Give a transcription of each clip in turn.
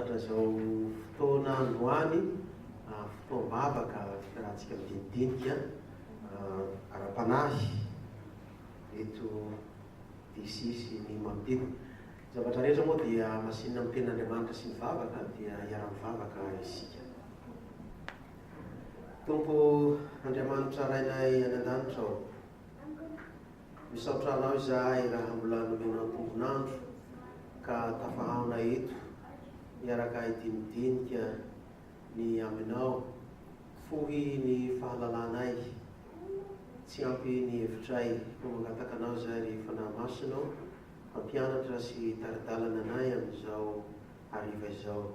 mahafinaritra zao fotoana androany fotoam-bavaka rahantsika midinidinika ara-panahy eto disisy ny mampidina zavatra rehetra moa dia masinina amin'ny ten'Andriamanitra sy mivavaka dia hiara-mivavaka isika. Tompo Andriamanitra rainay any an-danitra ao, misaotra anao izahay raha mbola nomena tombonandro ka tafahana eto miaraka idinidinika ny aminao, fohy ny fahalalànay, tsy ampy ny hevitray no mangataka anao izay rehefa nahamasinao mampianatra sy taridalana anay amin'izao hariva izao.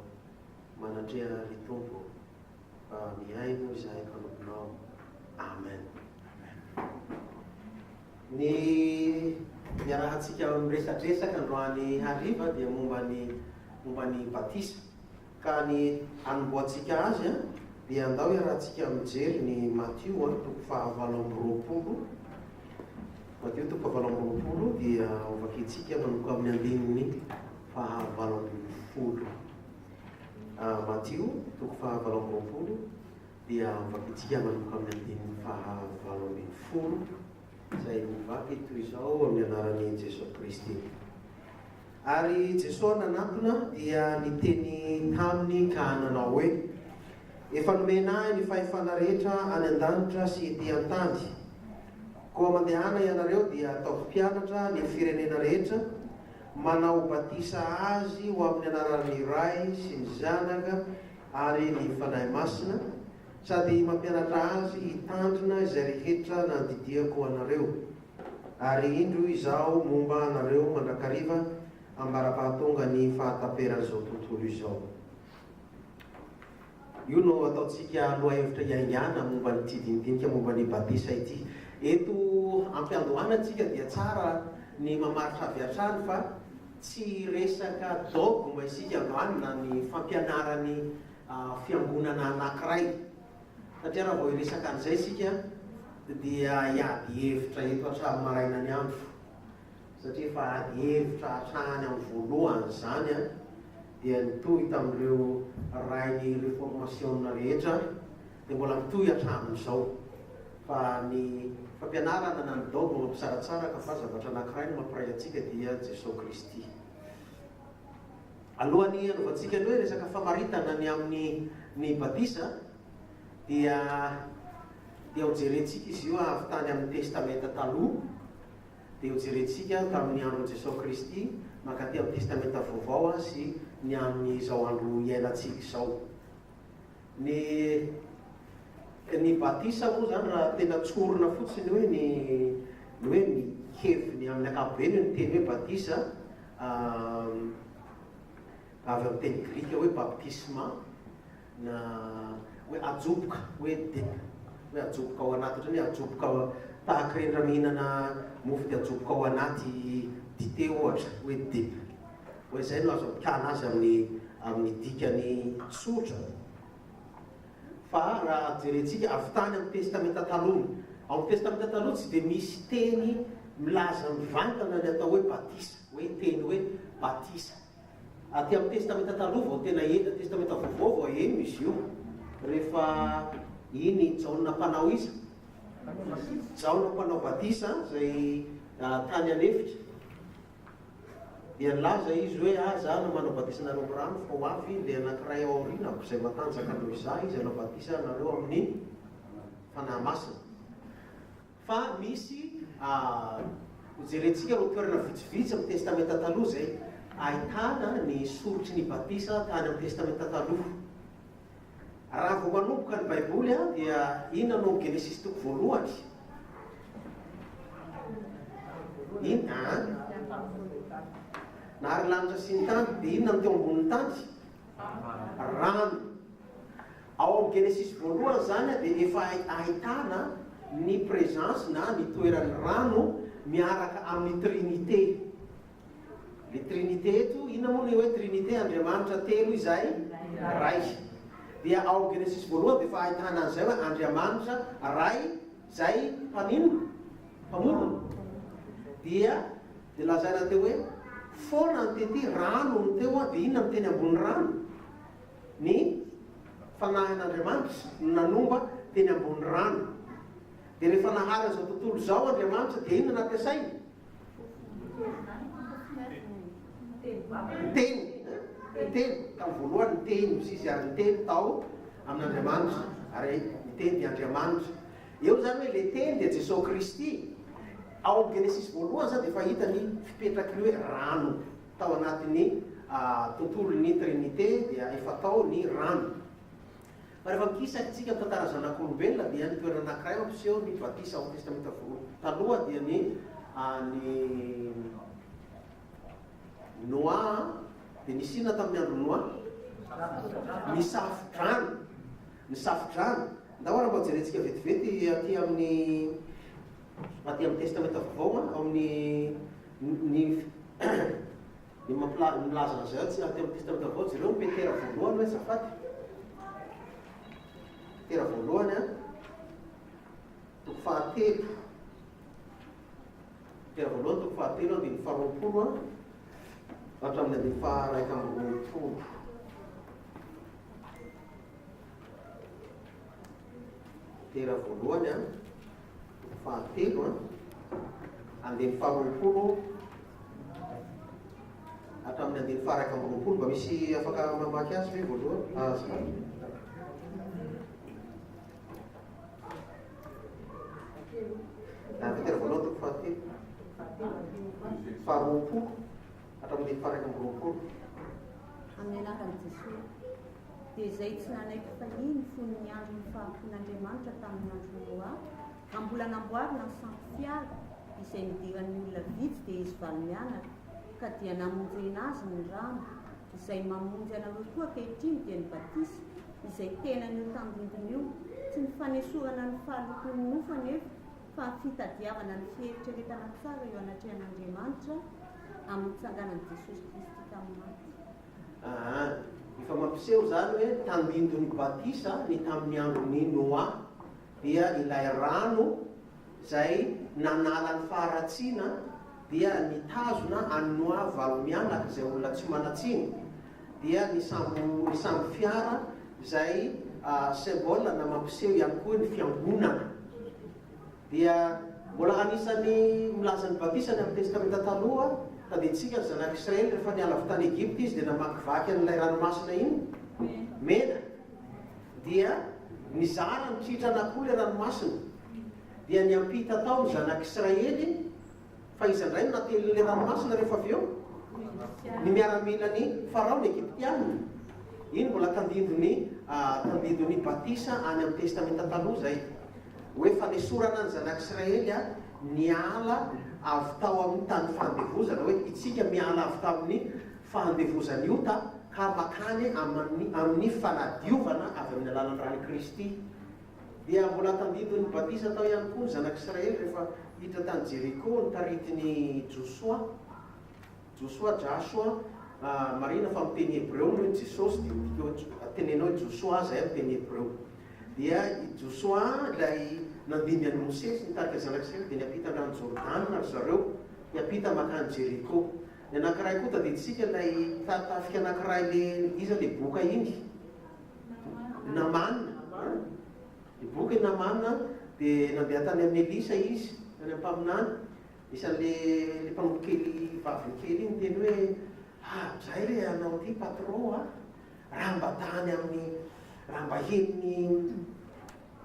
Manatreha ry Tompo fa mihaino izahay kanomponao. Amen. Ny iarahantsika miresadresaka androany hariva dia momba ny batisa, ka ny anomboantsika azy dia andao iarahantsika mijery ny Matthieu toko fahavalo amby roapolo. Matthieu toko fahavalo amby roapolo dia ovakitsika manomboka amin'ny andininy fahavalo amby folo. Matthieu toko fahavalo amby roapolo dia ovakitsika manomboka amin'ny andininy fahavalo amby folo, izay mivaky toy izao amin'ny anaran'i Jesosy Kristy. Ary Jesosy nanantona dia niteny taminy ka nanao hoe: efa nomena ny fahefana rehetra any an-danitra sy ety an-tany. Koa mandehana ianareo dia ataoko mpianatra ny firenena rehetra, manao batisa azy ho amin'ny anaran'ny Ray sy ny Zanaka ary ny Fanahy Masina, sady mampianatra azy hitandrina izay rehetra nandidiako anareo. Ary indro izaho momba anareo mandrakariva ambara-pahatonga ny fahataperan'izao tontolo izao. Io no ataontsika lohahevitra iaingana momba ny tidinidinika momba ny batisa ity. Eto ampiandohanatsika dia tsara ny mamaritra avy hatrany fa tsy resaka dogma isika androany na ny fampianarany fiangonana anankiray, satria raha vao hiresaka an'izay isika dia hiady hevitra eto hatramin'ny maraina ny andro, satria fa ady hevitra hatrany amin'ny voalohany zany dia nitohy tamin'ireo rainy reformation rehetra dia mbola mitohy hatramin'izao. Fa ny fampianarana na ny dogma mampisaratsara ka fa zavatra anankiray no mampiray antsika dia Jesosy Kristy. Alohan'ny hanovantsika hoe resaka famaritana ny amin'ny batisa dia hojerentsika izy io avy tany amin'ny testamenta taloha, dia hojerentsika tamin'ny andron'i Jesosy Kristy mankaty amin'ny testamenta vaovao sy ny amin'izao andro iainantsika izao. Ny batisa moa zany raha tena tsorona fotsiny hoe ny heviny amin'ny ankapobeny ny teny hoe batisa avy amin'ny teny grika hoe baptisma, na hoe ajoboka, hoe ajoboka ao anaty, ohatrany hoe ajoboka tahaka reny raha mihinana mofo dia ajoboka ao anaty dite ohatra hoe dip, hoe zay no azo apikana azy amin'ny dikany tsotra. Fa raha jerentsika avy tany amin'ny testamenta taloha, ao amin'ny testamenta taloha tsy dia misy teny milaza mivantana ny atao hoe batisa, hoe teny hoe batisa. Aty amin'ny testamenta taloha vao tena enta, testamenta vaovao vao eno izy io. Rehefa iny Jaona mpanao iza, Jaona mpanao batisa zay tany anefitra, dia nilaza izy hoe za no manao batisa nareo rano fa ho avy le anankiray ao aoriana izay matanjaka anao izaho, izy anao batisa nareo amin'ny fanahy masina. Fa misy hojerentsika ro toerana vitsivitsy amin'ny testamenta taloha zay ahitana ny sorotry ny batisa tany amin'ny testamenta taloha. Raha vao manomboka ny baiboly dia inona no Genesis toko voalohany? Nahary lanitra sy ny tany, dia inona no teo ambonin'ny tany? Rano. Ao amin'ny Genesis voalohany zany dia efa ahitana ny présence na ny toeran'ny rano miaraka amin'ny Trinité. Le Trinité eto, inona moa ny hoe Trinité? Andriamanitra telo izay ray. Dia ao Genesis voalohany dia efa ahitana an'izay hoe Andriamanitra ray izay mpaninona? Mpamorona. Dia lazaina teo hoe foana ny tety rano ny teo dia inona ny teny ambony rano? fanahin'Andriamanitra nanomba teny ambony rano. Dia rehefa nahara izao tontolo izao Andriamanitra dia inona nampiasainy? Teny tamin'ny voalohany ny teny misy ary ny teny tao amin'Andriamanitra ary ny teny dia Andriamanitra. Eo zany hoe ilay teny dia Jesosy Kristy. Ao Genesis voalohany zany dia efa hita ny fipetraky hoe rano tao anatin'ny tontolon'ny Trinité dia efa tao ny rano. Fa rehefa mikisaka isika amin'ny tantara zanak'olombelona dia ny toerana anankiray mampiseho ny batisa ao testamenta taloha dia ny Noa. Dia nisy inona tamin'ny andro Noa? Ny safodrano. Ndao mba jerentsika vetivety aty amin'ny testamenta vaovao ao amin'ny milaza an'izay aty amin'ny testamenta vaovao jereo ny Petera voalohany hoe zafady. Petera voalohany toko fahatelo. Petera voalohany toko fahatelo andiny faharoapolo hatramin'ny andiny faharaika amby roapolo. Petera voalohany toko fahatelo andiny faharoapolo hatramin'ny andiny faharaika amby roapolo. Mba misy afaka mamaky azy ve voalohany? Petera voalohany toko fahatelo faharoapolo hatramin'ny faharaika amby roapolo. Amin'ny anaran'i Jesosy, dia izay tsy nanaiky fahiny fony ny andro ny fahampian'Andriamanitra tamin'ny andro Noa, ka mbola namboarina ny sampy fiara izay nidiran'ny olona vitsy dia izy valy mianatra, ka dia namonjena azy ny rano izay mamonjy anareo koa ankehitriny dia ny batisa izay tena ny tandindiny io, tsy ny fanesorana ny fahalokony nofa nefa fa fitadiavana ny fieritreretana tsara eo anatrehan'Andriamanitra amin'ny tsanganan'i Jesosy Kristy tamin'aty. Efa mampiseho zany hoe tandindon'ny batisa ny tamin'ny andron'ny Noa dia ilay rano izay nanala ny faharatsiana dia nitazona any Noa valo mianaka izay olona tsy manatsiny, dia ny samby fiara izay symbole na mampiseho ihany koa ny fiangonana. Dia mbola anisany milaza ny batisa ny amin'ny testamenta taloha. Taditsika ny zanak'Israely rehefa niala avy tany Egypte izy dia namakivaky an'ilay ranomasina iny mena, dia nizara nitritrana koa ilay ranomasina, dia niampita tao ny zanak'Israely fa izy indray natelin'ilay ranomasina rehefa avy eo ny miaramila ny farao ny Egyptianina. Iny mbola tandindon'ny batisa any amin'ny testamenta taloha zay hoe fanesorana ny zanak'Israely niala avy tao amin'ny tany fahandevozana, hoe itsika miala avy tamin'ny fahandevozana io ka makany amin'ny fanadiovana avy amin'ny alalan'ny rany Kristy. Dia mbola tandindon'ny batisa tao ihany koa ny zanak'Israely rehefa hiditra tany Jeriko nitaritiny Joshua marina fa amin'ny teny Hebreo hoe Jesosy dia tenenao Joshua zay amin'ny teny Hebreo. Dia Joshua ilay nandiny an'i Mosesy nitarika zanak'Israely dia niampita rano Jordana ry zareo niampita makany Jeriko. Ny anankiray koa tadiditsika ilay tafika anankiray le boka iny Naamana. Ny boka Naamana dia nandeha tany amin'ny Elisa izy any ampaminany, isan'le mpamonkely vaviny kely iny teny hoe zay le anao ty patron raha mba tany amin'ny raha mba heniny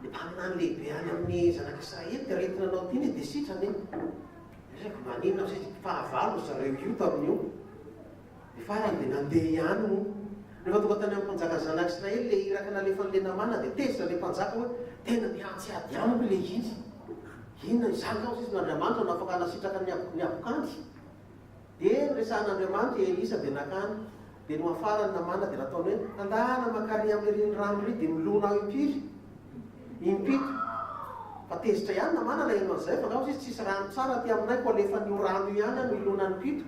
le mpaminany lehibe any amin'ny zanak'Israely dia rehetina anao ty ny dia sitrany zay maninona zay fahavalo zareo io tamin'io dia farany dia nandeha ihany mo. Rehefa tonga tany amin'ny mpanjaka zanak'Israely le iraka nalefan'le Naamana dia tezitra le mpanjaka hoe tena mihatsiady amiko le izy, inona izany kao sisy n'Andriamanitra no afaka nasitraka ny abokanty. Dia resahan'Andriamanitra Elisa dia nakany, dia no afara ny Naamana dia nataony hoe andana makary amin'ny rano ry dia milona ao impito. Fa tezitra ihany Naamana na ino an'izay fa kao izy tsisy rano tsara ty aminay ko alefa nio rano ihany no ilona ny impito.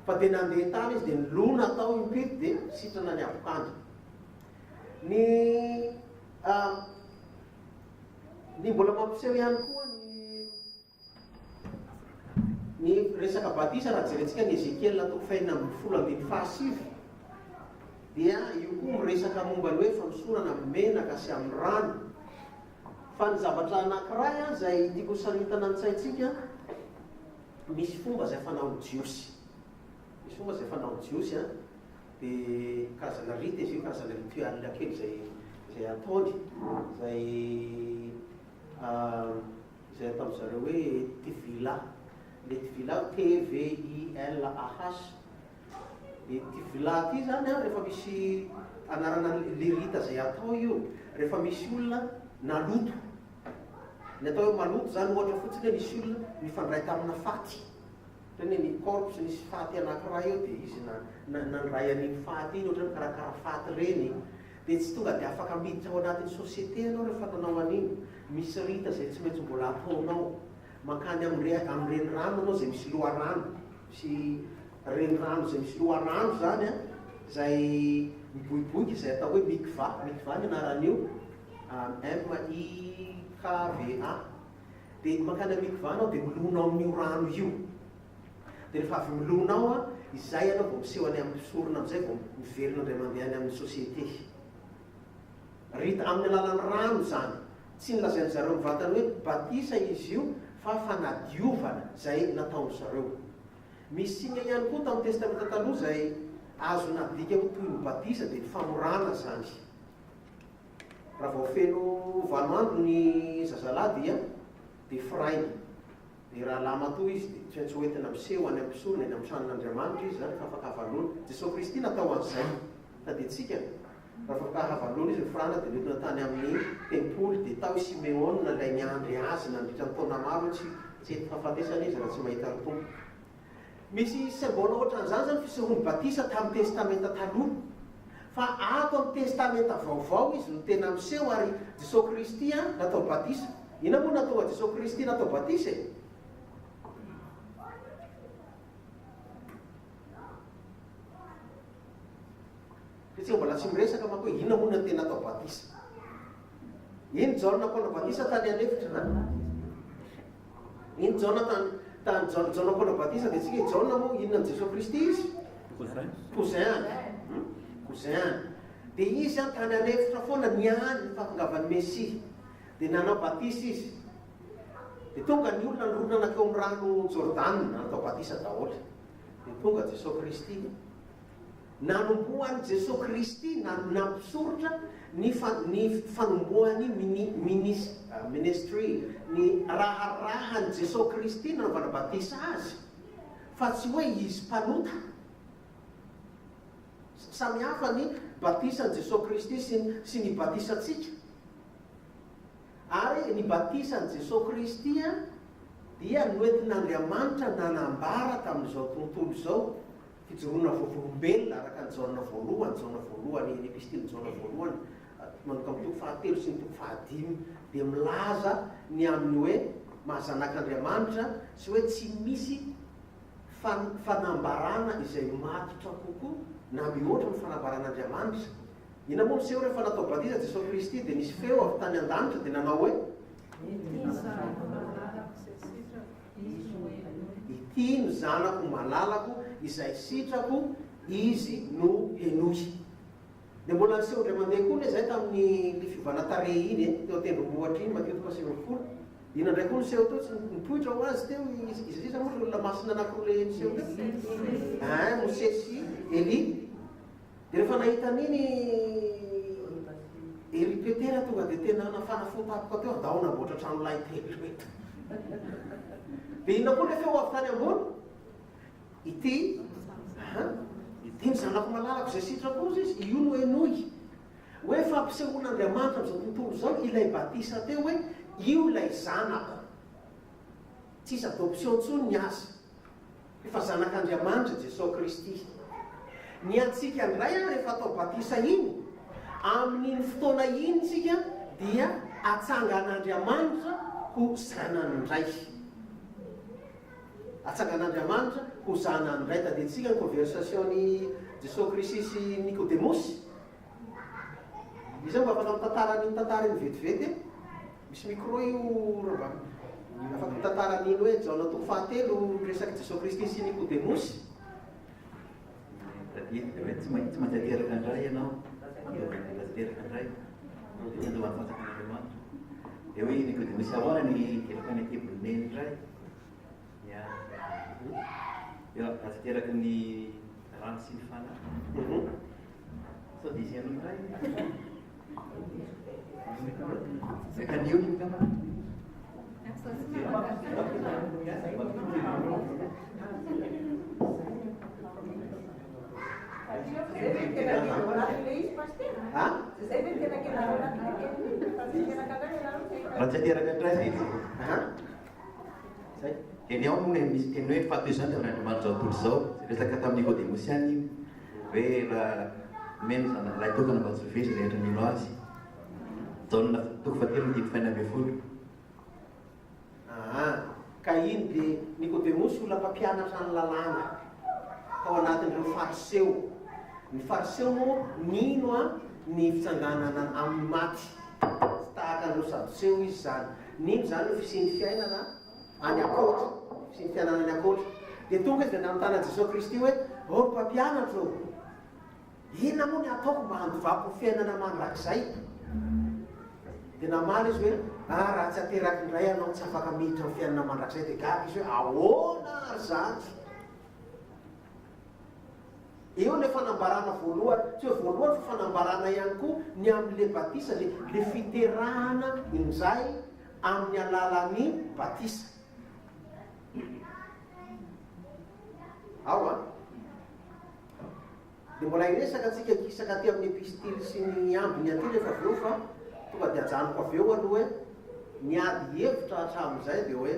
Fa dia nandeha tany izy dia nilona tao impito dia sitrana ny abokanty. Ny mbola mampiseho ihany koa ny resaka batisa raha jerentsika ny Ezekiel toko 1:7. dia io koa miresaka momba ny hoe fanosorana amin'ny menaka sy amin'ny rano. Fa ny zavatra anankiray izay tiako saritana an-tsaintsika, misy fomba izay fanao jiosy. Misy fomba izay fanao jiosy dia karazana rita izy io, karazana rituel kely izay ataony, izay ataon'ny zareo hoe tivila. Le tivila TVILAH. Le tivila ty zany rehefa misy anarana le rita izay atao io, rehefa misy olona naloto, ny atao hoe maloto zany ohatra fotsiny hoe misy olona mifandray tamina faty, tena ny corps nisy faty anankiray eo dia izy nandray an'iny faty iny, ohatra mikarakara faty reny, dia tsy tonga dia afaka miditra ao anatin'ny société ianao rehefa nanao an'iny. Misy rita izay tsy maintsy mbola ataonao, mankany amin'ny renirano anao izay misy loharano, misy renirano izay misy loharano zany izay miboiboiky izay atao hoe mikva. Mikva ny anaran'io, MIKVA. Dia mankany amin'ny mikva anao dia milonao amin'io rano io. Dia rehefa avy milonao izay ianao vao miseho any amin'ny sorona amin'izay vao miverina indray mandeha any amin'ny société. Rita amin'ny alalan'ny rano zany. Tsy nilazain'ny zareo mivantany hoe batisa izy io, fa fanadiovana izay nataon'ny zareo. Misy signa ihany koa tamin'ny testamenta taloha izay azo nadika ho toy ny batisa dia famorana zany. Raha vao feno valo andro ny zazalahy dia frainy. Dia raha lama toa izy dia tsy maintsy hoentina miseho any amin'ny sorona eny amin'ny tranon'Andriamanitra izy zany fa afaka havalona. Jesosy Kristy natao an'izay. Fa dia tsika raha afaka havalona izy frana dia nentina tany amin'ny tempoly dia tao Simeon nalay niandry azy nandritra ny taona maro tsy hety fahafatesana izy raha tsy mahita ny tompo. Misy symbole ohatran'izany zany fisehoan'ny batisa tamin'ny testamenta taloha. Fa ato amin'ny testamenta vaovao izy no tena miseho ary Jesosy Kristy natao batisa. Ina moa natonga Jesosy Kristy natao batisa e? Tsika mbola tsy miresaka manko hoe ina moa no tena atao batisa. Iny Jaona nampanao batisa tany anefitra na? Iny Jaona Jaona nampanao batisa dia tsika Jaona moa inona ny Jesosy Kristy izy? Cousin. Dia izy tany anefitra foana niany ny fahatongavan'ny Mesia. Dia nanao batisa izy. Dia tonga ny olona nirona nakeo amin'ny rano Jordana natao batisa daholo. Dia tonga Jesosy Kristy. Nanomboan'i Jesosy Kristy nampisorotra ny fanomboan'ny ministry, ny raharahan'i Jesosy Kristy nanaovana batisa azy. Fa tsy hoe izy mpanota. Samy hafa ny batisan'i Jesosy Kristy sy ny batisantsika. Ary ny batisan'i Jesosy Kristy dia noentin'Andriamanitra nanambara tamin'izao tontolo izao fijoroana voalombelona araka ny Jaona voalohany, ny epistily Jaona voalohany manomboka amin'ny toko fahatelo sy ny toko fahadimy dia milaza ny amin'ny hoe mahazanak'Andriamanitra sy hoe tsy misy fanambarana izay matotra kokoa na mihoatra ny fanambaran'Andriamanitra. Ina moa miseho rehefa natao batisa Jesosy Kristy dia nisy feo avy tany an-danitra dia nanao hoe ity no zanako malalako izay sitrako izy no henoy. Dia mbola niseho indray mandeha koa izay tamin'ny fivanatare iny teo tendrombohatra iny matetika sivy-folo. Ina indray koa niseho teo tsy nipoitra ho azy teo izy moa olona masina anankiroa le niseho teo Mosesy Eli. Dia rehefa nahita an'iny Eripetera tonga dia tena nafana fotapoka teo dao namboatra trano lahy telo eto. Dia inona koa rehefa ho avy tany ambony? Ity ny zanako malalako izay sitrako izy, io no henoy. Hoe fampisehoan'Andriamanitra amin'izao tontolo izao ilay batisa teo hoe io ilay zanako. Tsisy adoption intsony ny azy. Efa zanak'Andriamanitra Jesosy Kristy. Ny antsika indray rehefa atao batisa iny, amin'iny fotoana iny tsika dia atsangan'Andriamanitra ho zanany indray. Atsangan'Andriamanitra ho zanany indray. Tadintsika ny conversation'ny Jesosy Kristy sy Nicodémosy. Izy mba afaka mitantarany tantarany vetivety. Misy micro io raba. Afaka mitantarany hoe Jaona toko fahatelo resaky Jesosy Kristy sy Nicodémosy. hoe tsy maintsy ateraka andray ianao ateraka andray dia andovany fantakan'Andriamanitra dia hoe Nicodemus ahoana ny teraka ny teboniny indray ateraka ny rano sy ny fanahy sao dia izy ianao indray kanio ny kama raha tsy ateraka indray zay izy teny ao no misy teny hoe fato izany dia Andriamanitra zao tontolo zao resaka tamin'ny Nicodemus ihany hoe raha meno lahy tokana mba tsy vesy rehetra mino azy taonina toko fahatelo ny 120. Ka iny dia Nicodemus olona mpampianatra ny lalàna tao anatin'ireo fariseo. Ny fariseo moa nino ny fitsanganana amin'ny maty tsy tahaka an'ireo sadoseo izy zany. Nino zany no fisian'ny fiainana any akoatra, fisian'ny fiainana any akoatra. Dia tonga izy dia nanontany Jesosy Kristy hoe mpampianatra o, inona moa ny ataoko mba handovako ny fiainana mandrakizay? Dia namaly izy hoe raha tsy ateraky indray ianao tsy afaka miditra ny fiainana mandrakizay. Dia gaga izy hoe ahoana ary zany? Eo le fanambarana voalohany, tsy hoe voalohany fa fanambarana ihany koa ny amin'le batisa, le fiterahana indray amin'ny alalan'ny batisa. Ao dia mbola iresaka antsika kisaka aty amin'ny epistily sy ny ambiny aty rehefa avy eo fa tonga dia ajanoko avy eo aloha hoe niady hevitra hatramin'izay dia hoe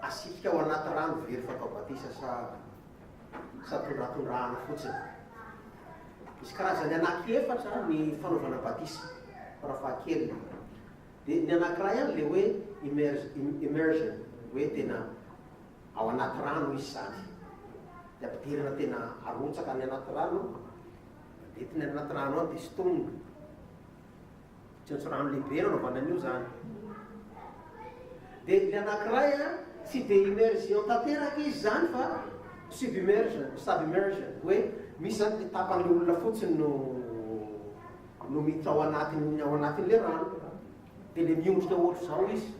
asifika ao anaty rano very fatao batisa sa tondratondrahana fotsiny. Misy karazany anankiefatra ny fanaovana batisa farafahakeliny. Dia ny anankiray ihany le hoe immersion, hoe tena ao anaty rano izy zany. Dia ampidirana tena arotsaka ny anaty rano, entina ny anaty rano dia sotomina. Tsy rano lehibe nanaovana an'io zany. Dia ny anankiray tsy dia immersion tanteraky izy zany fa submersion, hoe misy zany tapan'le olona fotsiny no miditra ao anatin'le rano, dia le miondrika ohatry zao izy.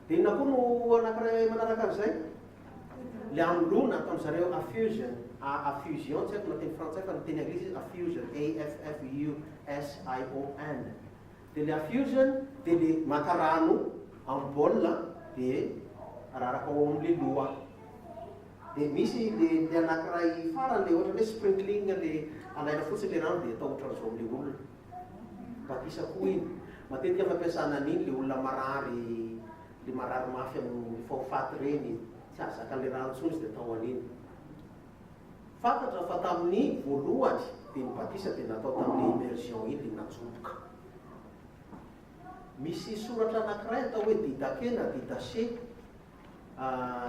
Dia inona koa no anankiray manaraka an'izay? Le amlona ataony zareo affusion, tsy haiko na teny frantsay fa ny teny anglisy affusion, AFFUSION. Dia le affusion dia le maka rano amin'ny baolina dia araraka ao amin'le loha. Dia misy le anankiray farany le ohatra hoe sprinkling, le alaina fotsiny le rano dia atao ohatran'izao amin'le olona. Batisa koa iny matetika fampiasana an'iny le olona marary, le marary mafy amin'ny fahofaty reny, tsy azaka le rano intsony izy dia atao an'iny. Fantatra fa tamin'ny voalohany dia ny batisa dia natao tamin'ny immersion iny, le natsoboka. Misy soratra anankiray atao hoe Didache na Didache.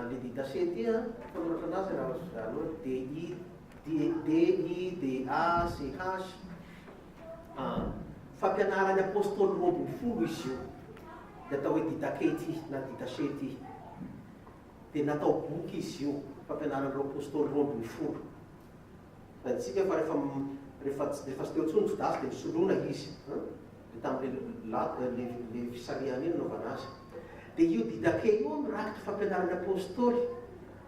Le Didache ty fanoratra anazy raha DIDACH. Fampianarany apôstôly 20 izy io. Dia atao hoe Didache ty na Didache ty. Dia natao boky izy io, fampianaran'ireo apôstôly 20. Antsika fa rehefa tsy teo intsony Jodasy dia misoloina izy. Tamin'le fisaliana iny naovana azy. Dia io Didache io mirakitra fampianarany apôstôly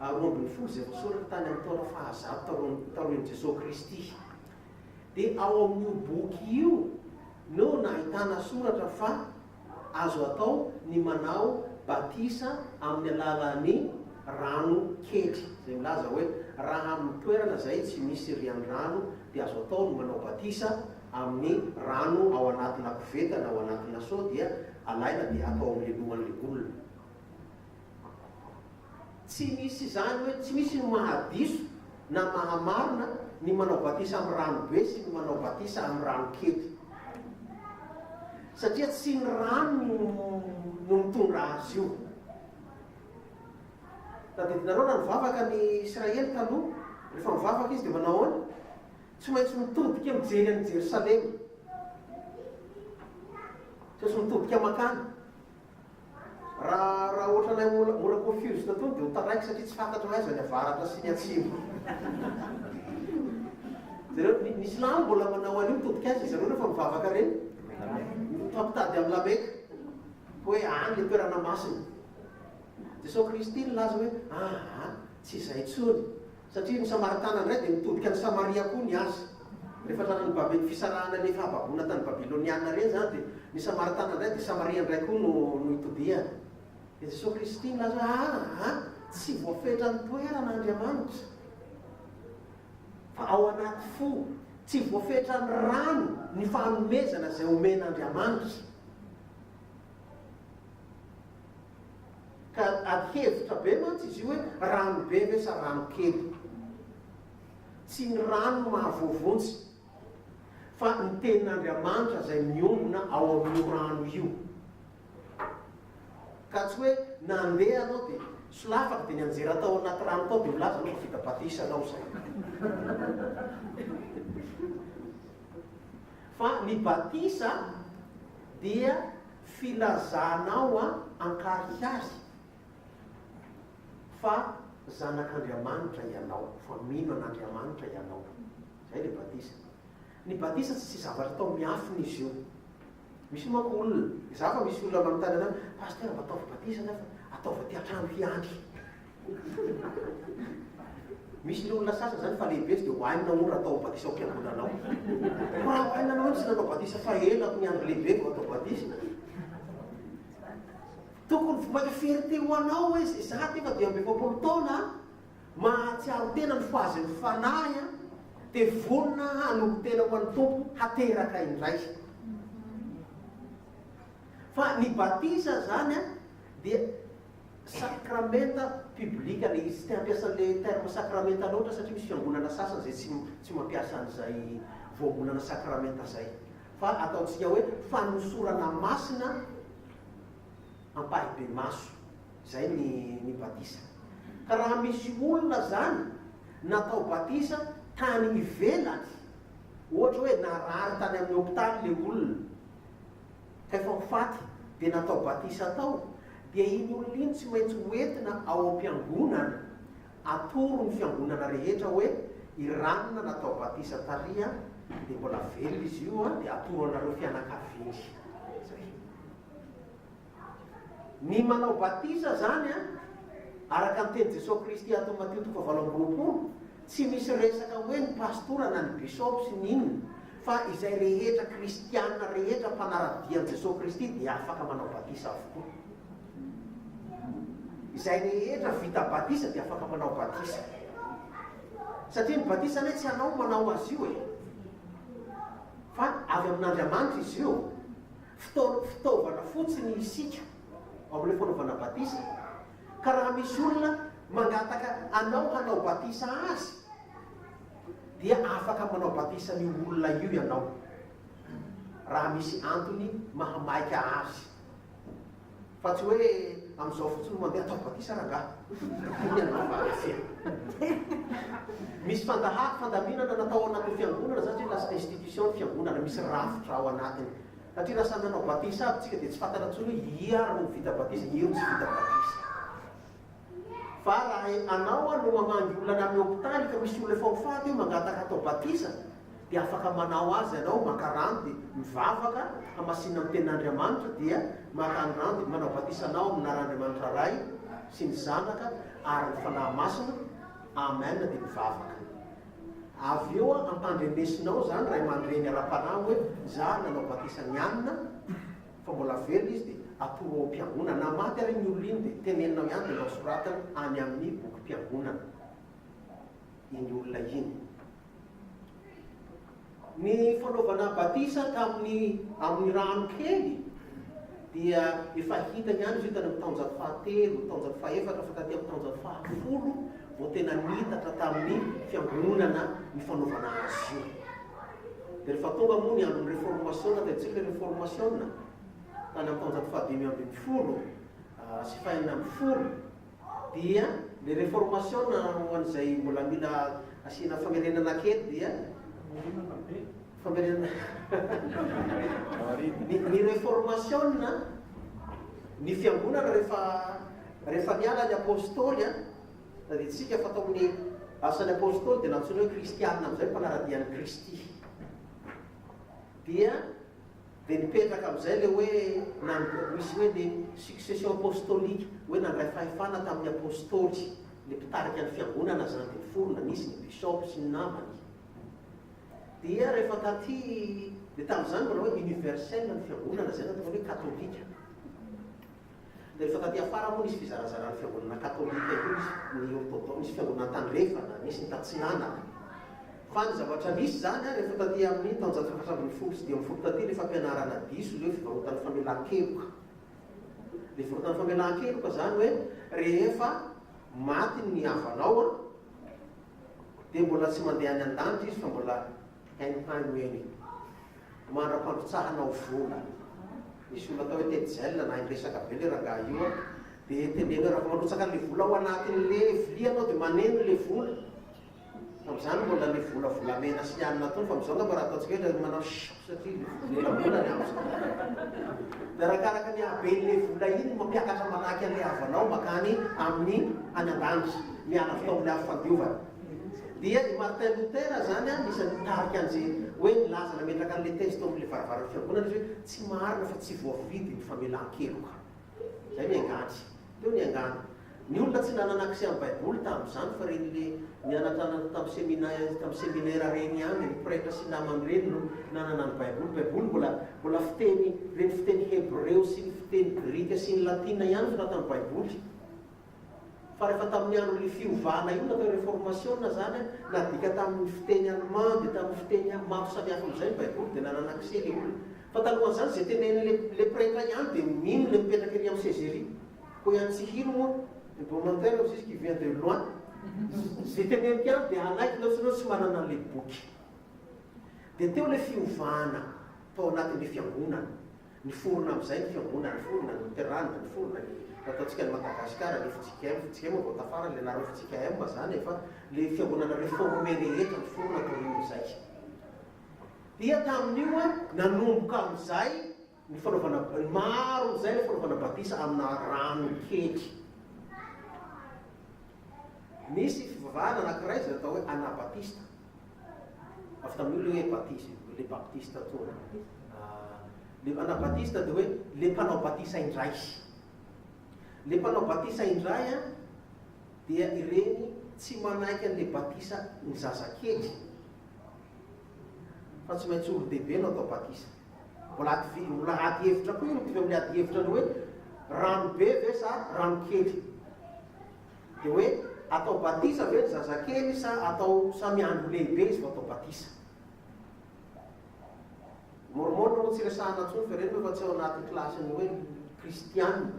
20 izay voasoratra tany amin'ny taona fahazato taroan'i Jesosy Kristy. Dia ao amin'io boky io no nahitana soratra fa azo atao ny manao batisa amin'ny alalan'ny rano kely. Izay milaza hoe raha amin'ny toerana izay tsy misy rian-drano dia azo atao ny manao batisa amin'ny rano ao anatina koveta na ao anatina sao dia alaina dia atao amin'le lohan'le olona. Tsy misy zany hoe tsy misy mahadiso na mahamarina ny manao batisa amin'ny rano be sy ny manao batisa amin'ny rano kely. Satria tsy ny rano no mitondra azy io. Tadidinareo na nivavaka ny Israely taloha, rehefa mivavaka izy dia manao ahoana? Tsy maintsy mitodika mijery an'i Jerosalema. Tsy maintsy mitodika makany. raha ohatranay mora confuse tatony dia ho taraiky satria tsy fantatra hoe aza ny avaratra sy ny atsimo. Zareo ny Islamo mbola manao an'io mitodika azy zareo rehefa mivavaka reny mifampitady amin'ny lameka hoe any le toerana masina. Jesosy Kristy nilaza hoe tsy izay tsony satria ny Samaritana indray dia mitodika ny Samaria koa ny azy. Rehefa trana ny fisarahana le fahababona tany Babiloniana reny zany dia ny Samaritana indray dia Samaria indray koa no itodiany. Dia Jesosy Kristy nilaza hoe tsy voafetra ny toeran'Andriamanitra fa ao anaty fo, tsy voafetra ny rano ny fanomezana izay omen'Andriamanitra. Ka hevitra be mantsy izy io hoe rano be ve sa rano kely. Tsy ny rano no mahavoavontsy fa ny tenin'Andriamanitra izay miombona ao amin'io rano io. Ka tsy hoe nandeha anao dia solafaka dia nianjera tao anaty rano tao dia milaza anao fa vita batisa anao zay. Fa ny batisa dia filazanao ankarika azy fa zanak'Andriamanitra ianao, fa mino an'Andriamanitra ianao. Zay le batisa. Ny batisa tsy zavatra tao miafina izy io. Misy manko olona, za fa misy olona manontany anao, pasteur mba ataovy batisa nefa ataovy aty an-trano hiandry. Misy olona sasany zany fa lehibe dia hoanina ora atao batisa ao am-piangonanao. Raha hoanina anao tsy nanao batisa fa elako ny andro lehibe vao atao batisa. Tokony maka fierté ho anao hoe za ty fa 20 taona mahatsiaro tena ny foazin'ny fanahy dia vonona hanombo tena ho an'ny tompo hateraka indray. Fa ny batisa zany dia sakramenta publika. Le izy te hampiasa le terme sakramenta loatra satria misy fiangonana sasany zay tsy mampiasa an'izay voamonana sakramenta zay. Fa ataontsika hoe fanosorana masina ampahibe maso. Zay ny batisa. Ka raha misy olona zany natao batisa tany ivelany, ohatra hoe narary tany amin'ny hôpitaly le olona ka efa mifaty dia natao batisa tao, dia iny olona iny tsy maintsy hoentina ao am-piangonana, atoro ny fiangonana rehetra hoe iranona natao batisa taria dia mbola velona izy io dia atoro anareo fianakaviany. Ny manao batisa zany araka ny teny Jesosy Kristy ato Matteo 7:20 tsy misy resaka hoe ny pastora na ny bisopy sy ny inona, fa izay rehetra kristiana rehetra mpanaradian'i Jesosy Kristy dia afaka manao batisa avokoa. Izay rehetra vita batisa dia afaka manao batisa. Satria ny batisa ne tsy anao manao azy io fa avy amin'Andriamanitra izy io. Fitaovana fotsiny isika ao amin'ilay fanaovana batisa. Ka raha misy olona mangataka anao hanao batisa azy dia afaka manao batisa ny olona io ianao raha misy antony mahamaika azy. Fa tsy hoe amin'izao fotsiny mandeha atao batisa rangahy misy fandaminana natao anatin'ny fiangonana satria lasa institution fiangonana misy rafitra ao anatiny. Satria raha samy nanao batisa aby tsika dia tsy fantatra ntsony hoe ia ary no vita batisa, io tsy vita batisa. Fa raha anao no mamangy olana amin'ny hôpitaly ka misy olona efa mifaty io mangataka atao batisa dia afaka manao azy ianao maka rano dia mivavaka hamasina amin'ny tenin'Andriamanitra dia maka ny rano dia manao batisa anao amin'ny anaran'Andriamanitra Ray sy ny Zanaka ary ny fanahy masina. Amen dia mivavaka. Avy eo ampandrenesinao zany ray aman-dreny ara-panahy hoe za nanao batisa nianina fa mbola velona izy dia atoro ao am-piangonana. Na maty ary ny olona iny dia teneninao ihany dia masoratana any amin'ny bokim-piangonana iny olona iny. Ny fanaovana batisa amin'ny rano kely dia efa hitany ihany izy hitany amin'ny taonjato fahatelo, taonjato fahaefatra fa taty amin'ny taonjato fahafolo vao tena nitatra tamin'ny fiangonana ny fanaovana azy io. Dia rehefa tonga moa ny andron'ny réformation taitsika réformation tany amin'ny taonjato fahadimy-ambin'ny-folo sy fahaenina-ambin'ny-folo dia le réformation ho an'izay mbola mila asiana famerenana kely dia famerenana ny réformation Ny fiangonana rehefa niala ny apôstôly a, dia tsika fatao amin'ny asan'ny apôstôly dia nantsoina hoe kristianina amin'izay mpanaradian'ny Kristy. Dia nipetraka amin'izay le hoe misy hoe le succession apostolique, hoe nandray fahefana tamin'ny apôstôly, le mpitarika ny fiangonana zany dia forona nisy ny bishop sy ny namany. Dia rehefa taty dia tamin'izany mbola hoe universel ny fiangonana zay natao hoe katolika. Dia rehefa taty afara moa nisy fizarazarany fiangonana katolika io, ny orthodoxe, misy fiangonana tandrefana, nisy ny tatsinana. Fa ny zavatra nisy zany rehefa taty amin'ny taonjato efatra ambin'ny folo sy 10 taty rehefa ampianarana diso ileo fivarotany famelan-keloka. Le fivarotany famelan-keloka zany hoe rehefa maty ny havanao dia mbola tsy mandeha any an-danitra izy fa mbola hainy eny mandra-pandrotsahanao vola. Misy olona atao hoe Tetzel na resaka be le rangahy io dia tenena raha mandrotsaka le vola ao anatin'le vilianao dia maneno le vola. Amin'izany mbola le volamena sy anina tony, fa amin'izao ngamba raha ataontsika hoe manao satria lela vola ny amin'izao. Dia arakaraka ny haben'le vola iny mampiakatra manahaky an'le havanao makany amin'ny any an-danitra miala fotoa amin'ny afo fandiovana. Dia i Martin Luther zany isany nitarika an'izay hoe nilaza nametraka an'le teste tao amin'le varavaran'ny fiangonana izy hoe tsy marina fa tsy voavidy ny famelan-keloka. Zay miangady. Teo ny angady. Ny olona tsy nanana accès amin'ny baiboly tamin'izany fa reny le nianatra tamin'ny seminaire reny any, ny prêtre sy namany reny no nanana ny baiboly mbola fiteny reny fiteny hébreu sy ny fiteny grika sy ny latina ihany fa tamin'ny baiboly. Fa rehefa tamin'ny andro le fiovana io natao réformation zany nadika tamin'ny fiteny allemand dia tamin'ny fiteny maro samihafa amin'izay ny baiboly dia nanana accès le olona. Fa talohan'izany zay teneny le prêtre ihany dia mino le mipetraka ery amin'ny Césarie. Ko ihany tsy hino moa. Le commentaire aussi qui vient de loin. C'était même bien des années que nous sommes dans les bouquets. Des théories les fiovana, tao anatin'ny fiangonana. Ny forona amin'izay ny fiangonana, ny forona ny luterana, ny forona ataontsika ny Madagasikara, le FJKM vao tafara le anarao FJKM zany efa le fiangonana réformé rehetra ny forona tao amin'izay. Dia tamin'io nanomboka amin'izay ny fanaovana maro amin'izay ny fanaovana batisa amina rano kely. Misy fivavahana anankiray izay atao hoe anabatista. Avy tamin'io le batisa, le baptiste tona. Le anabatista dia hoe le mpanao batisa indray. Le mpanao batisa indray dia ireny tsy manaiky an'le batisa ny zazakely. Fa tsy maintsy olo-dehibe no atao batisa. Mbola ady hevitra koa io mitovy amin'ny ady hevitra ny hoe rano be ve sa rano kely. Dia hoe atao batisa ve ny zazakely sa atao samy andro lehibe izy vao atao batisa. Mormona moa tsy resahana ntsony fa reny efa tsy ao anatin'ny klasiny hoe kristianina.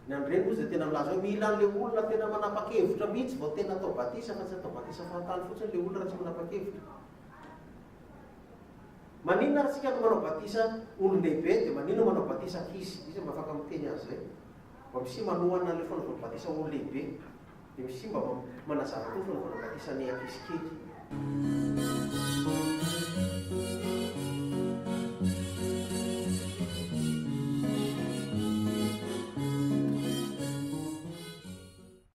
Ny andreny moa izay tena milaza hoe mila an'le olona tena manapa-kevitra mihitsy vao tena atao batisa fa tsy atao batisa fahantany fotsiny le olona raha tsy manapa-kevitra. Maninona raha tsika no manao batisa olon-dehibe dia maninona manao batisa ankizy. Izy mba afaka miteny azy zay. Mba misy manohana le fanaovana batisa olon-lehibe. Dia misy mba manazava koa fanaovana batisa ny ankizy kely.